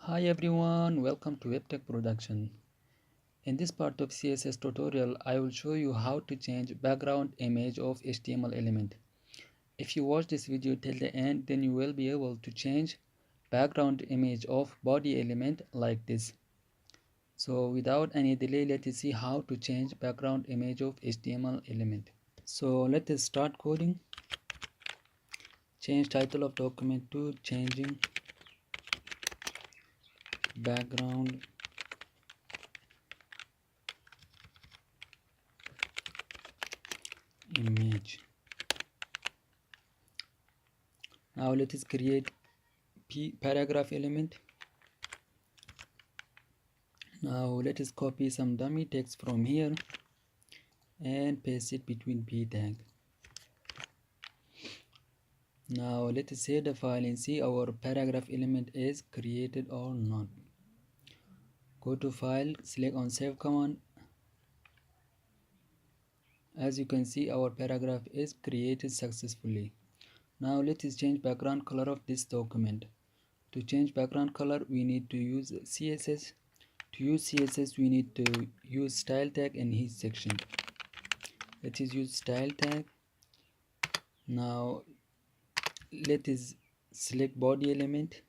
Hi everyone, welcome to WebTech Production. In this part of CSS tutorial, I will show you how to change background image of HTML element. If you watch this video till the end, then you will be able to change background image of body element like this. So without any delay, let us see how to change background image of HTML element. So let us start coding. Change title of document to changing background image. Now let us create paragraph element. Now let us copy some dummy text from here and paste it between p tag. Now let us save the file and see our paragraph element is created or not. Go to file, select on save command. As you can see, our paragraph is created successfully. Now let us change background color of this document. To change background color, we need to use CSS. To use CSS, we need to use style tag in each section. Let us use style tag. Now let us select body element,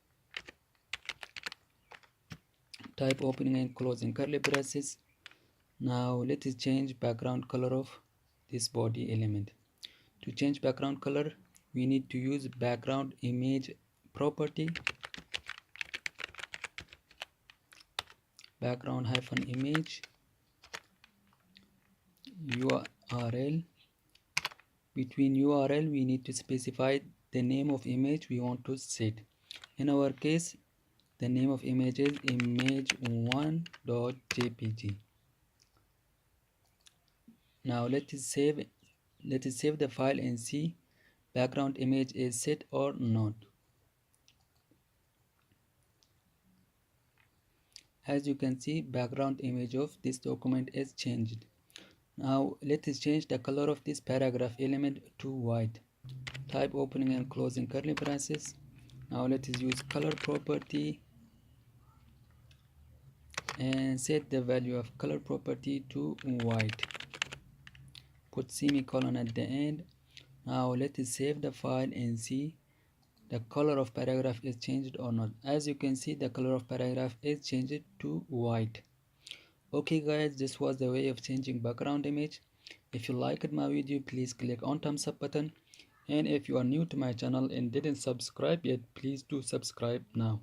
type opening and closing curly braces. Now let us change background color of this body element. To change background color, we need to use background image property, background hyphen image URL. Between URL, we need to specify the name of image we want to set. In our case, the name of image is image1.jpg. Now let us save the file and see background image is set or not. As you can see, background image of this document is changed. Now let us change the color of this paragraph element to white. Type opening and closing curly braces. Now let us use color property and set the value of color property to white. Put semicolon at the end. Now let us save the file and see the color of paragraph is changed or not. As you can see, the color of paragraph is changed to white. Okay guys, this was the way of changing background image. If you liked my video, please click on thumbs up button, and if you are new to my channel and didn't subscribe yet, please do subscribe now.